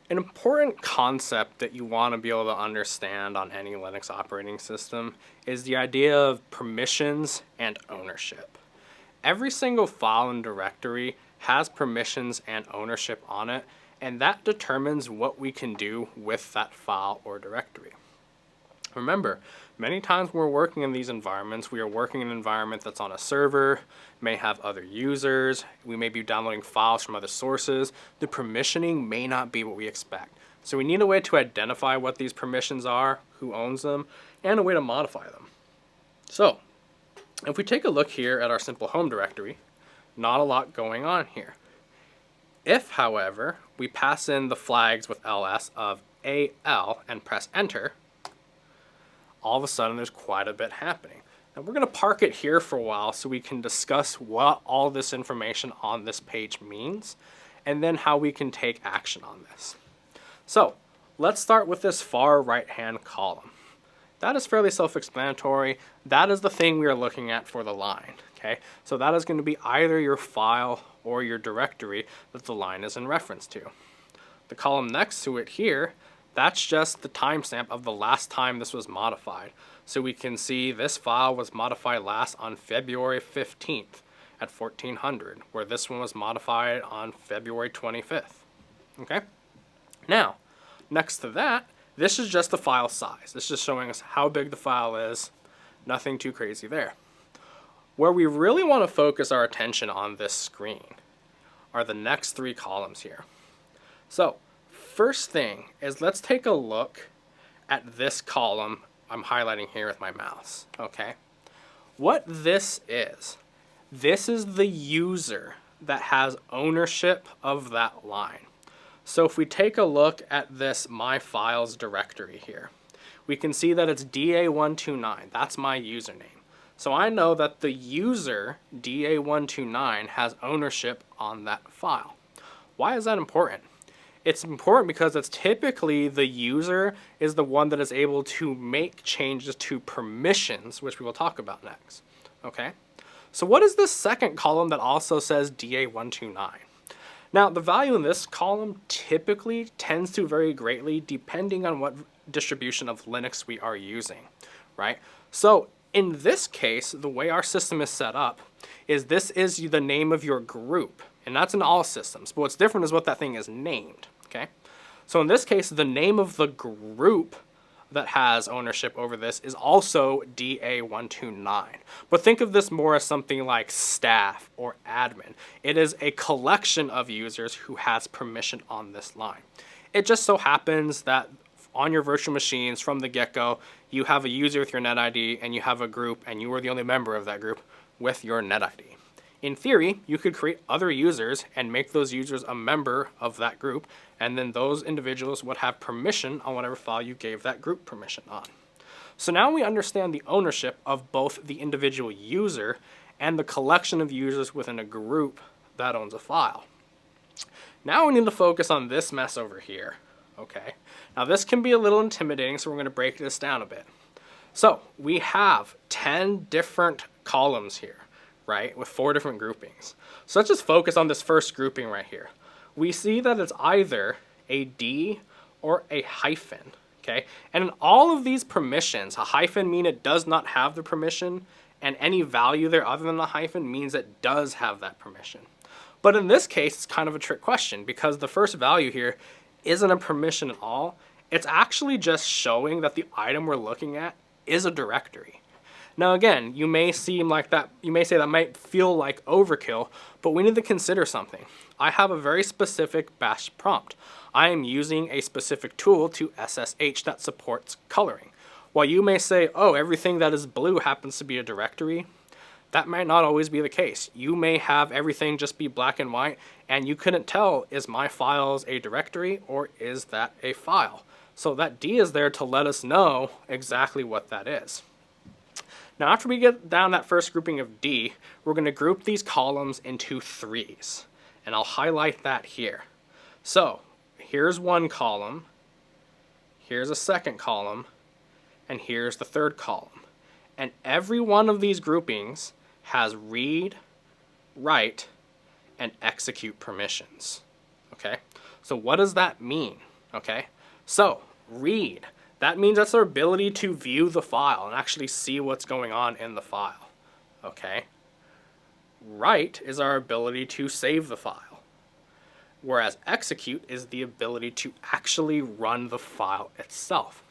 An important concept that you want to be able to understand on any Linux operating system is the idea of permissions and ownership. Every single file and directory has permissions and ownership on it, and that determines what we can do with that file or directory. Remember, many times when we're working in these environments, we are working in an environment that's on a server, may have other users, we may be downloading files from other sources. The permissioning may not be what we expect. So we need a way to identify what these permissions are, who owns them, and a way to modify them. So, if we take a look here at our simple home directory, not a lot going on here. If, however, we pass in the flags with ls of AL and press enter, all of a sudden there's quite a bit happening. Now we're going to park it here for a while so we can discuss what all this information on this page means and then how we can take action on this. So let's start with this far right hand column. That is fairly self-explanatory. That is the thing we are looking at for the line. Okay, so that is going to be either your file or your directory that the line is in reference to. The column next to it here, that's just the timestamp of the last time this was modified. So we can see this file was modified last on February 15th at 1400, where this one was modified on February 25th. Okay? Now, next to that, this is just the file size. This is just showing us how big the file is. Nothing too crazy there. Where we really want to focus our attention on this screen are the next three columns here. So, first thing is let's take a look at this column I'm highlighting here with my mouse, okay? What this is the user that has ownership of that line. So if we take a look at this My Files directory here, we can see that it's DA129, that's my username. So I know that the user, DA129, has ownership on that file. Why is that important? It's important because it's typically the user is the one that is able to make changes to permissions, which we will talk about next. Okay? So what is this second column that also says DA129? Now, the value in this column typically tends to vary greatly depending on what distribution of Linux we are using, right? So in this case, the way our system is set up is this is the name of your group, and that's in all systems. But what's different is what that thing is named. Okay, so in this case, the name of the group that has ownership over this is also DA129. But think of this more as something like staff or admin. It is a collection of users who has permission on this line. It just so happens that on your virtual machines from the get-go, you have a user with your NetID and you have a group and you are the only member of that group with your NetID. In theory, you could create other users and make those users a member of that group, and then those individuals would have permission on whatever file you gave that group permission on. So now we understand the ownership of both the individual user and the collection of users within a group that owns a file. Now we need to focus on this mess over here. Okay, now this can be a little intimidating, so we're going to break this down a bit. So we have 10 different columns here, right, with 4 different groupings. So let's just focus on this first grouping right here. We see that it's either a D or a hyphen, okay? And in all of these permissions, a hyphen means it does not have the permission, and any value there other than a hyphen means it does have that permission. But in this case, it's kind of a trick question because the first value here isn't a permission at all. It's actually just showing that the item we're looking at is a directory. Now again, you may say that might feel like overkill, but we need to consider something. I have a very specific bash prompt. I am using a specific tool to SSH that supports coloring. While you may say, oh, everything that is blue happens to be a directory, that might not always be the case. You may have everything just be black and white, and you couldn't tell, is My Files a directory or is that a file? So that D is there to let us know exactly what that is. Now after we get down that first grouping of D, we're going to group these columns into threes. And I'll highlight that here. So here's one column, here's a second column, and here's the third column. And every one of these groupings has read, write, and execute permissions. Okay? So what does that mean? Okay, so read. That means that's our ability to view the file and actually see what's going on in the file. Okay, write is our ability to save the file, whereas execute is the ability to actually run the file itself.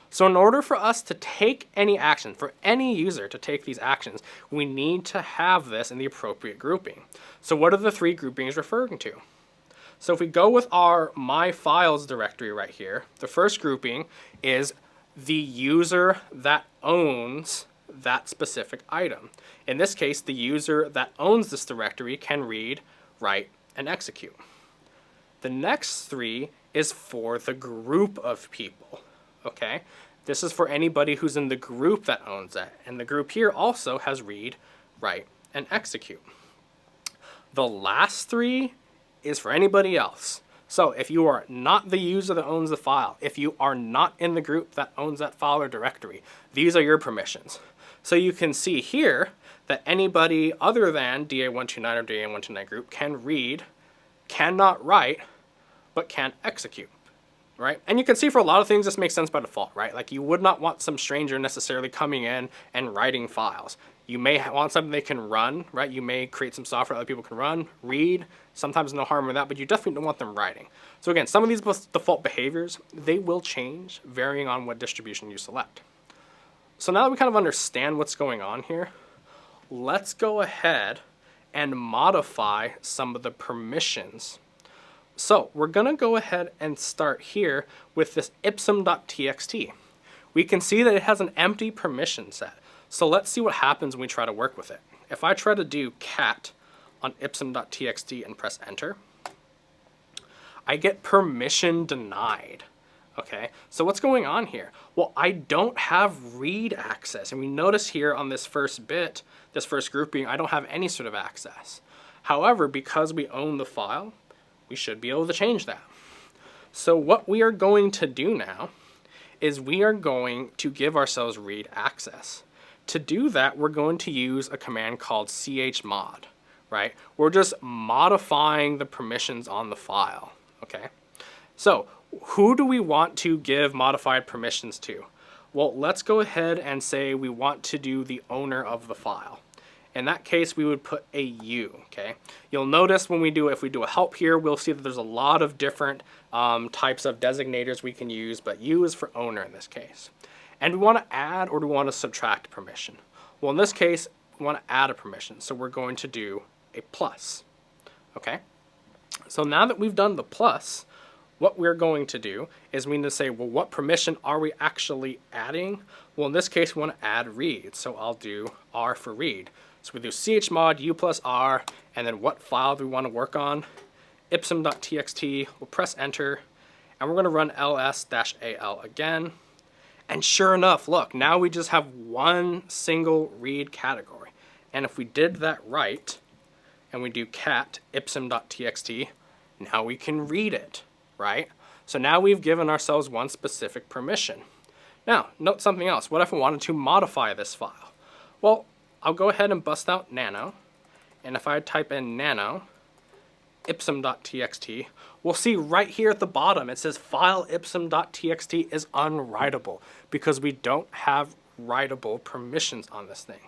So in order for us to take any action, for any user to take these actions, we need to have this in the appropriate grouping. So what are the three groupings referring to? So if we go with our My Files directory right here, the first grouping is the user that owns that specific item. In this case, the user that owns this directory can read, write, and execute. The next three is for the group of people, okay? This is for anybody who's in the group that owns it. And the group here also has read, write, and execute. The last three is for anybody else. So if you are not the user that owns the file, if you are not in the group that owns that file or directory, these are your permissions. So you can see here that anybody other than DA129 or DA129 group can read, cannot write, but can execute, right? And you can see for a lot of things this makes sense by default, right? Like you would not want some stranger necessarily coming in and writing files. You may want something they can run, right? You may create some software other people can run, read, sometimes no harm in that, but you definitely don't want them writing. So again, some of these default behaviors, they will change varying on what distribution you select. So now that we kind of understand what's going on here, let's go ahead and modify some of the permissions. So we're going to go ahead and start here with this ipsum.txt. We can see that it has an empty permission set. So let's see what happens when we try to work with it. If I try to do cat on ipsum.txt and press enter, I get permission denied. Okay, so what's going on here? Well, I don't have read access. And we notice here on this first bit, this first grouping, I don't have any sort of access. However, because we own the file, we should be able to change that. So what we are going to do now is we are going to give ourselves read access. To do that, we're going to use a command called chmod, right? We're just modifying the permissions on the file, okay? So who do we want to give modified permissions to? Well, let's go ahead and say we want to do the owner of the file. In that case, we would put a U, okay? You'll notice when we do, if we do a help here, we'll see that there's a lot of different types of designators we can use, but U is for owner in this case. And we want to add or do we want to subtract permission? Well, in this case, we want to add a permission, so we're going to do a plus, okay? So now that we've done the plus, what we're going to do is we need to say, well, what permission are we actually adding? Well, in this case, we want to add read, so I'll do R for read. So we do chmod U plus R, and then what file do we want to work on? ipsum.txt, we'll press enter, and we're going to run ls-al again. And sure enough, look, now we just have one single read category. And if we did that right, and we do cat ipsum.txt, now we can read it, right? So now we've given ourselves one specific permission. Now, note something else. What if I wanted to modify this file? Well, I'll go ahead and bust out nano, and if I type in nano ipsum.txt, we'll see right here at the bottom it says file ipsum.txt is unwritable because we don't have writable permissions on this thing.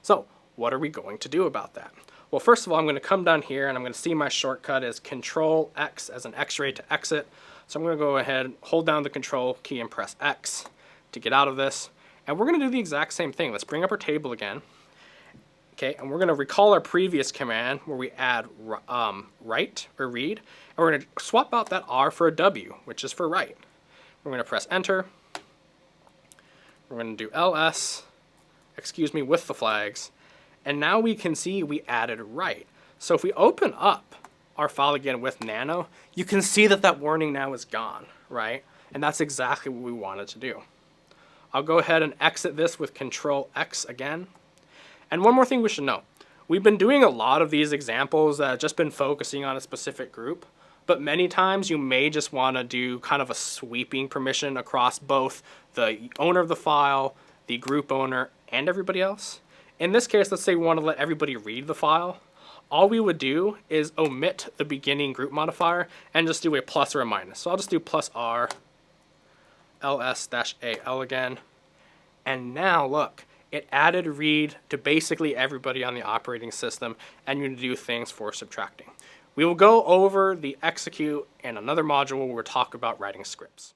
So what are we going to do about that? Well, first of all, I'm going to come down here and I'm going to see my shortcut is Control X as an X-ray to exit. So I'm going to go ahead, hold down the Control key and press X to get out of this. And we're going to do the exact same thing. Let's bring up our table again. Okay, and we're going to recall our previous command where we add write or read, and we're going to swap out that R for a W, which is for write. We're going to press enter. We're going to do ls, with the flags, and now we can see we added write. So if we open up our file again with nano, you can see that that warning now is gone, right? And that's exactly what we wanted to do. I'll go ahead and exit this with Control X again. And one more thing we should know. We've been doing a lot of these examples that have just been focusing on a specific group, but many times you may just want to do kind of a sweeping permission across both the owner of the file, the group owner, and everybody else. In this case, let's say we want to let everybody read the file. all we would do is omit the beginning group modifier and just do a plus or a minus. So I'll just do plus R ls-al again. And now look, it added read to basically everybody on the operating system, and you can do things for subtracting. We will go over the execute in another module where we'll talk about writing scripts.